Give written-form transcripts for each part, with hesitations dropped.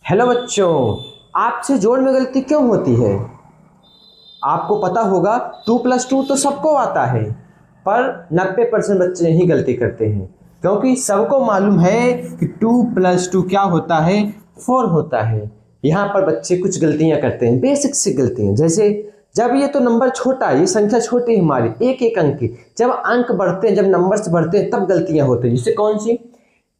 Hello बच्चों, आपसे जोड़ में गलती क्यों होती है? आपको पता होगा 2+2 तो सबको आता है, पर 90% बच्चे यही गलती करते हैं क्योंकि सबको मालूम है कि 2+2 क्या होता है, 4 होता है। यहाँ पर बच्चे कुछ गलतियाँ करते हैं, बेसिक सी गलतियाँ, जैसे जब ये तो नंबर छोटा है, ये संख्या छोटी है हमारी, एक एक अंक की। जब अंक बढ़ते हैं, जब नंबर्स बढ़ते हैं तब गलतियाँ होती हैं। जैसे कौन सी?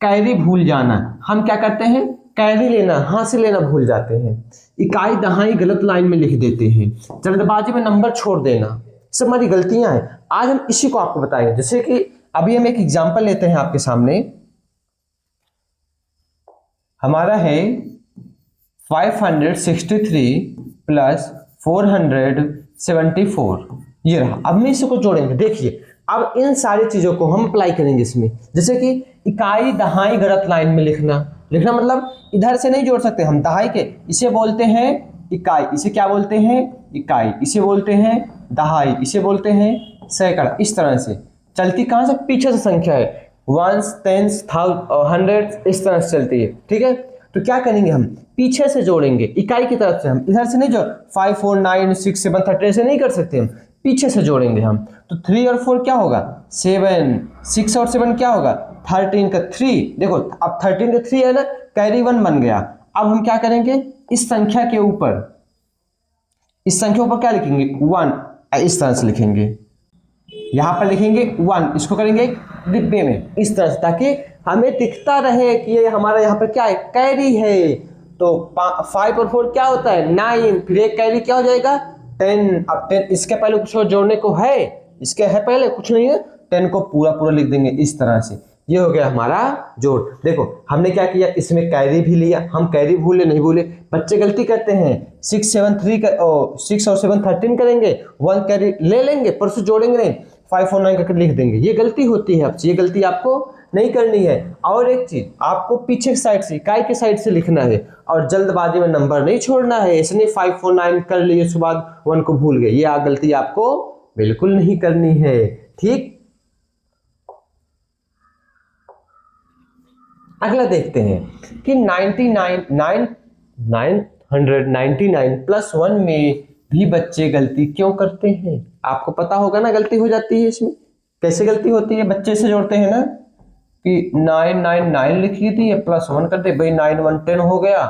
कैरी भूल जाना। हम क्या करते हैं? कैरी लेना, हाथ से लेना भूल जाते हैं। इकाई दहाई गलत लाइन में लिख देते हैं। जल्दबाजी में नंबर छोड़ देना, सब हमारी गलतियां हैं। आज हम इसी को आपको बताएंगे। जैसे कि अभी हम एक एग्जांपल लेते हैं आपके सामने। हमारा है 563 प्लस 474, ये रहा। अब हम इसी को जोड़ेंगे। देखिए, अब इन सारी चीजों को हम अप्लाई करेंगे इसमें। जैसे कि इकाई दहाई गलत लाइन में लिखना मतलब इधर से नहीं जोड़ सकते हम दहाई के, इसे बोलते हैं इकाई, इसे क्या बोलते हैं? इकाई। इसे बोलते हैं दहाई, इसे बोलते हैं सैकड़ा। इस तरह से चलती कहां से? पीछे से संख्या है, वंस, टेंस, हंड्रेड, इस तरह से चलती है। ठीक है, तो क्या करेंगे हम? पीछे से जोड़ेंगे, इकाई की तरफ से। हम इधर से नहीं जोड़ 5 4 9 6 7 30 से नहीं कर सकते हम, पीछे से जोड़ेंगे हम। तो 3 और 4 क्या होगा? 7, 6 और 7 क्या होगा? 13 का 3। देखो, अब 13 का 3 है ना, कैरी 1 बन गया। अब हम क्या करेंगे? इस संख्या के ऊपर, इस संख्या ऊपर क्या लिखेंगे? 1, इस तरह से लिखेंगे। यहां पर लिखेंगे 1, इसको करेंगे डिब्बे में इस तरह से, ताकि हमें दिखता रहे कि ये हमारा यहाँ पर क्या है? कैरी है। तो 5 और 4 क्या होता है? 9। फिर एक कैरी क्या हो जाएगा? 10। अब 10, इसके पहले कुछ और जोड़ने को है? इसके है पहले कुछ नहीं है, 10 को पूरा पूरा लिख देंगे इस तरह से। ये हो गया हमारा जोड़। देखो, हमने क्या किया, इसमें कैरी भी लिया। हम कैरी भूले नहीं भूले, बच्चे गलती करते हैं। 6 7 3 का 6 और 7 13 करेंगे, 1 कैरी ले लेंगे, पर उससे जोड़ेंगे नहीं, 5 और 9 करके लिख देंगे। ये गलती होती है आपसे, ये गलती आपको नहीं करनी है। और एक चीज, आपको पीछे साइड से, इकाई के साइड से लिखना है, और जल्दबाजी में नंबर नहीं छोड़ना है। इसने 5 4 9 कर लिए, उसके बाद 1 को भूल गए, ये गलती आपको बिल्कुल नहीं करनी है। ठीक, अगला देखते हैं कि 999 प्लस 1 में भी बच्चे गलती क्यों करते हैं? आपको पता होगा ना, गलती हो जाती है इसमें। कैसे गलती होती है? बच्चे से जोड़ते हैं ना कि 999 लिखी थी, ये प्लस 1 कर दे भाई, 9 1 10 हो गया,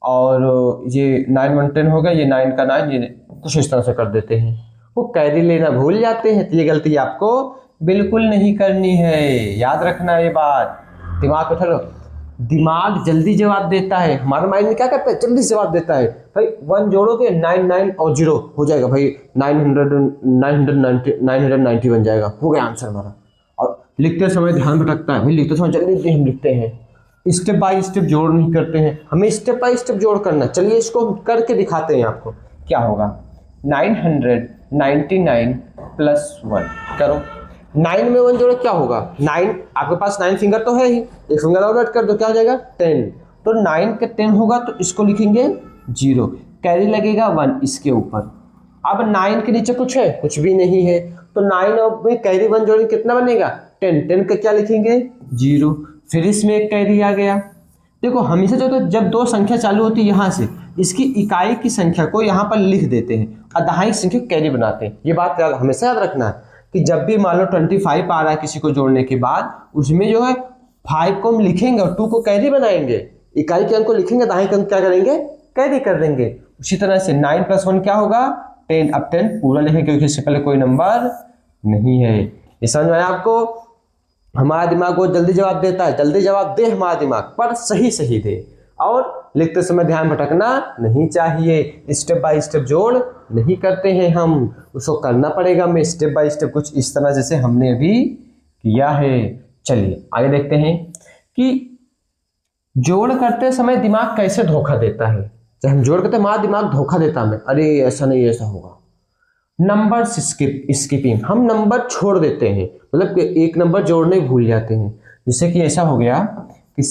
और ये 9 1 10 हो गया, ये 9 का 9, ये कुछ इस तरह से कर देते हैं। वो कैरी लेना भूल जाते हैं। तो ये गलती आपको बिल्कुल नहीं करनी है, याद रखना ये बात, दिमाग पे ठहरो। दिमाग जल्दी जवाब देता है, हमारा माइंड में क्या करता है? जल्दी जवाब देता है। भाई 1 जोड़ोगे 9 9 और 0 हो जाएगा, भाई 990 बन जाएगा, हो गया आंसर हमारा। और लिखते समय ध्यान भटकता है, भाई लिखते समय जल्दी हम लिखते हैं, स्टेप बाय स्टेप जोड़ नहीं करते हैं। हमें स्टेप बाय स्टेप जोड़ करना। चलिए इसको हम करके दिखाते हैं आपको क्या होगा। 999 प्लस 1 करो। 9 में 1 जोड़ो, क्या होगा? 9, आपके पास 9 फिंगर तो है ही, एक फिंगर और ऐड कर दो, क्या हो जाएगा? 10। तो 9 के 10 होगा, तो इसको लिखेंगे 0, कैरी लगेगा 1 इसके ऊपर। अब 9 के नीचे कुछ है? कुछ भी नहीं है। तो 9 में कैरी 1 जोड़ेंगे, कितना बनेगा? 10। 10 का क्या लिखेंगे? 0। फिर इसमें एक कैरी आ गया। देखो, हमेशा जो, तो जब दो संख्या चालू होती है यहाँ से, इसकी इकाई की संख्या को यहाँ पर लिख देते हैं, अदहाई संख्या कैरी बनाते हैं। ये बात हमेशा याद रखना है कि जब भी मान लो 25 आ रहा है किसी को जोड़ने के बाद, उसमें जो है 5 को हम लिखेंगे और 2 को कैरी बनाएंगे, इकाई के अंक को लिखेंगे, दाहिने के अंक क्या करेंगे? कैरी कर देंगे। उसी तरह से 9 प्लस 1 क्या होगा? 10। अब 10 पूरा लिखेंगे क्योंकि इससे पहले कोई नंबर नहीं है। ये समझ में आया आपको? हमारा दिमाग वो जल्दी जवाब देता है, जल्दी जवाब दे हमारा दिमाग, पर सही सही दे। और लिखते समय ध्यान भटकना नहीं चाहिए, स्टेप बाय स्टेप जोड़ नहीं करते हैं हम, उसको करना पड़ेगा हमें स्टेप बाय स्टेप, कुछ इस तरह जैसे हमने अभी किया है। चलिए आगे देखते हैं कि जोड़ करते समय दिमाग कैसे धोखा देता है। जब हम जोड़ करते हमारा दिमाग धोखा देता हमें, अरे ऐसा नहीं, ऐसा होगा। नंबर स्किपिंग, हम नंबर छोड़ देते हैं, मतलब एक नंबर जोड़ने भूल जाते हैं। जैसे कि ऐसा हो गया कि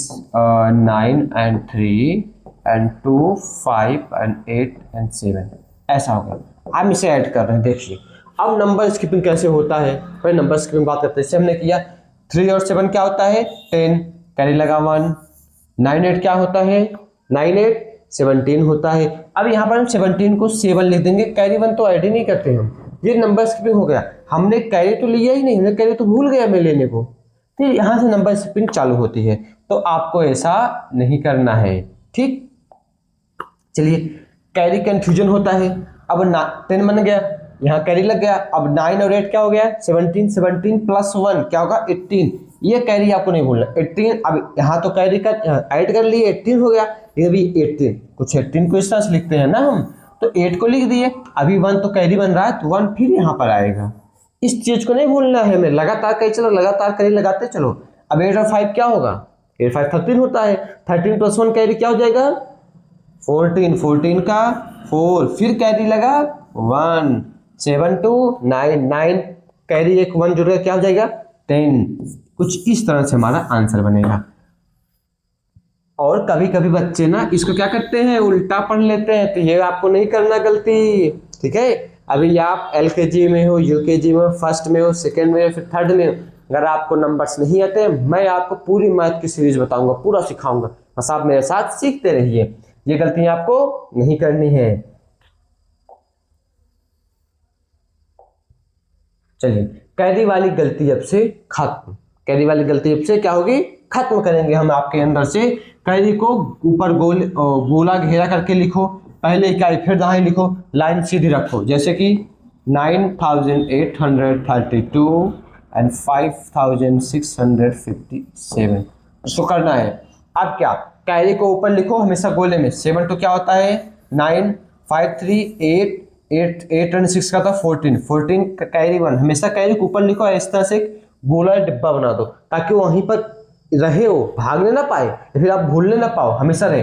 9 and 3 and 2 5 and 8 and 7, ऐसा हो गया। हम इसे ऐड कर रहे हैं, देखिए अब नंबर स्किपिंग कैसे होता है। पहले नंबर स्किपिंग बात करते हैं। जैसे हमने किया 3 और 7 क्या होता है? 10, कैरी लगा 1। 9 8 क्या होता है? 9 8 17 होता है। अब यहाँ पर हम 17 को 7 लिख देंगे, कैरी 1 तो ऐड ही नहीं करते हम, ये नंबर स्किपिंग हो गया। हमने कैरी तो लिया ही नहीं, हमने कैरी तो भूल गया मैं लेने को, तो यहाँ से नंबर स्किपिंग चालू होती है। तो आपको ऐसा नहीं करना है, ठीक। चलिए, कैरी कंफ्यूजन होता है। अब 10 बन गया, यहाँ कैरी लग गया। अब 9 और 8 क्या हो गया, 17, 17 प्लस 1 क्या होगा 18, ये कैरी आपको नहीं भूलना 18। अब यहाँ तो कैरी का ऐड कर लिए 18 हो गया, ये भी 18, कुछ 18 को इस तरह से लिखते हैं ना हम, तो 8 को लिख दिए। अभी 1 तो कैरी बन रहा है, तो 1 फिर यहाँ पर आएगा। इस चीज को नहीं भूलना है हमें, लगातार कैरी चलो, लगातार कैरी लगाते चलो। अब 8 और 5 क्या होगा, 8 5 13 होता है, 13 प्लस 1 कैरी क्या हो जाएगा 14, 14 का 4, फिर कैरी लगा 1, 7 2 9, 9 कैरी एक 1 जुड़ गया, क्या हो जाएगा 10। कुछ इस तरह से हमारा आंसर बनेगा। और कभी कभी बच्चे ना इसको क्या करते हैं, उल्टा पढ़ लेते हैं, तो ये आपको नहीं करना गलती, ठीक है। अभी आप LKG में हो, UKG में हो, फर्स्ट में हो, सेकेंड में हो, फिर थर्ड में हो, अगर आपको नंबर्स नहीं आते, मैं आपको पूरी मैथ की सीरीज बताऊंगा, पूरा सिखाऊंगा, बस आप मेरे साथ सीखते रहिए। ये गलतियां आपको नहीं करनी है। चलिए, कैरी वाली गलती अब से खत्म, कैरी वाली गलती अब से क्या होगी, खत्म करेंगे हम आपके अंदर से। कैरी को ऊपर गोला घेरा करके लिखो, पहले इकाई फिर दहाई लिखो, लाइन सीधी रखो, जैसे कि 9832 एंड 5657 इसको करना है। अब क्या, कैरी को ऊपर लिखो हमेशा गोले में, 7 तो क्या होता है 9, 5 3 8 एंड 6 का था 14, 14 का कैरी 1, हमेशा कैरी को ऊपर लिखो, इस तरह से गोला डिब्बा बना दो ताकि वहीं पर रहे, हो भागने ना पाए, फिर आप भूलने ना पाओ, हमेशा रहे।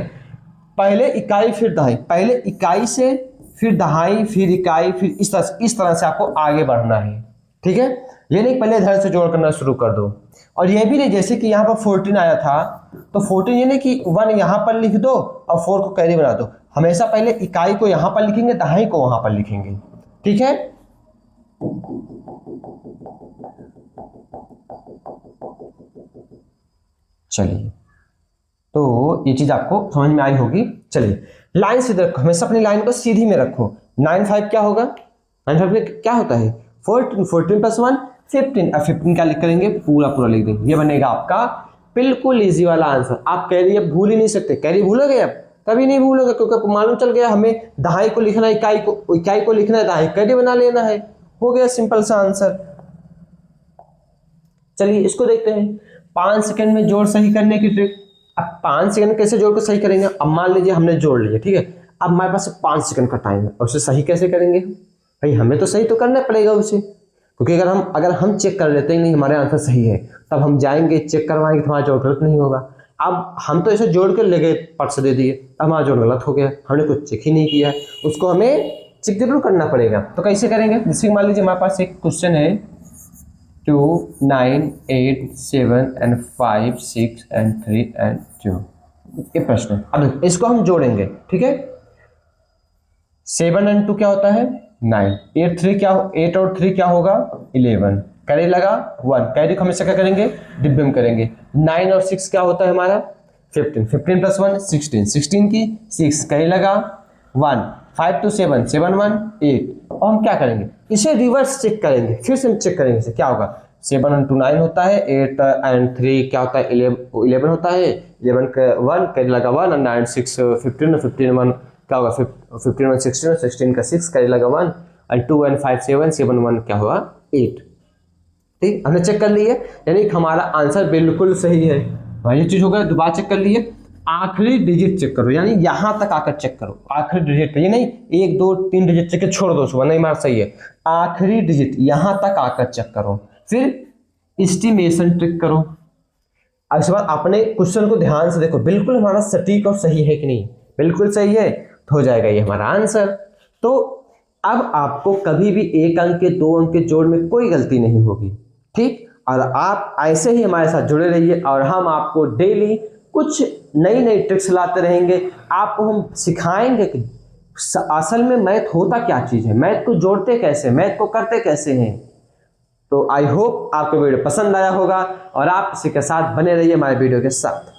पहले इकाई फिर दहाई, पहले इकाई से फिर दहाई फिर इकाई, फिर इस तरह से आपको आगे बढ़ना है, ठीक है। ये नहीं पहले इधर से जोड़ करना शुरू कर दो। और ये भी नहीं जैसे कि यहाँ पर 14 आया था, तो 14 ये नहीं कि 1 यहाँ पर लिख दो और 4 को कैरी बना दो, हमेशा पहले इकाई को यहाँ पर लिखेंगे, दहाई को वहां पर लिखेंगे, ठीक है। चलिए, तो ये चीज आपको समझ में आई होगी। चलिए, लाइन सीधे रखो, हमेशा अपनी लाइन को सीधी में रखो। 9 5 क्या होगा, 9 5 में क्या होता है 14, 14 प्लस 1 15, अब 15 क्या लिख करेंगे, पूरा लिख देंगे, ये बनेगा आपका बिल्कुल इजी वाला आंसर। आप कैरी अब भूल ही नहीं सकते, कैरी भूलोगे अब कभी नहीं भूलोगे, क्योंकि मालूम चल गया हमें दहाई को लिखना है, इकाई को लिखना है, दहाई कैरी बना लेना है, हो गया सिंपल सा आंसर। चलिए, इसको देखते हैं 5 सेकंड में जोड़ सही करने की ट्रिक। अब 5 सेकंड कैसे जोड़ कर सही करेंगे, अब मान लीजिए हमने जोड़ लिया, ठीक है, अब हमारे पास 5 सेकंड का टाइम है, और उसे सही कैसे करेंगे भाई, हमें तो सही तो करना पड़ेगा उसे, क्योंकि अगर हम चेक कर लेते हैं नहीं हमारे आंसर सही है, तब हम जाएंगे चेक करवाएंगे, हमारा जोड़ गलत नहीं होगा। अब हम तो ऐसे जोड़ कर ले गए, पर्स दे दिए, अब हमारा जोड़ गलत हो गया, हमने कुछ चेक ही नहीं किया, उसको हमें चेक जरूर करना पड़ेगा। तो कैसे करेंगे, जैसे मान लीजिए हमारे पास एक क्वेश्चन है 2 9 8 7 एंड 5 6 एंड 3 एंड 2, ये प्रश्न है। अब इसको हम जोड़ेंगे, ठीक है। 7 एंड 2 क्या होता है 9, 8 और 3 क्या होगा 11, कैरी लगा 1, कैरी को हमेशा क्या करेंगे डिब्बे में करेंगे। 9 और 6 क्या होता है हमारा 15, 15 प्लस 1 16, 16 की 6, कैरी लगा 1, 5 to 7 7 1 8, और हम क्या करेंगे इसे रिवर्स चेक करेंगे, फिर से हम चेक करेंगे इसे, क्या होगा 7 and 2 9 होता है, 8 and 3 क्या होता है 11 होता है, 11 का 1 कैरी लगा 1, और 9 6 15 और 15 1 क्या होगा 15 1 16 और 16 का 6 कैरी लगा 1, और 2 and 5 7 7 1 क्या होगा 8। ठीक, हमने चेक कर लिया, यानी हमारा आंसर बिल्कुल सही है। ये चीज होगा, दोबारा चेक कर लिए, आखिरी डिजिट चेक करो, यानी यहां तक आकर चेक करो, आखिरी डिजिट, ये नहीं 1 2 3 डिजिट चेक के छोड़ दो सुबह, नहीं मार सही है, आखिरी डिजिट यहां तक आकर चेक करो, फिर एस्टिमेशन ट्रिक करो। अब इसके बाद अपने क्वेश्चन को ध्यान से देखो, बिल्कुल हमारा सटीक और सही है कि नहीं, बिल्कुल सही है तो हो जाएगा ये हमारा आंसर। तो अब आपको कभी भी 1 अंक के 2 अंक के जोड़ में कोई गलती नहीं होगी, ठीक। और आप ऐसे ही हमारे साथ जुड़े रहिए, और हम आपको डेली कुछ नई नई ट्रिक्स लाते रहेंगे, आपको हम सिखाएंगे कि असल में मैथ होता क्या चीज़ है, मैथ को जोड़ते कैसे, मैथ को करते कैसे हैं। तो आई होप आपको वीडियो पसंद आया होगा, और आप इसी के साथ बने रहिए हमारे वीडियो के साथ।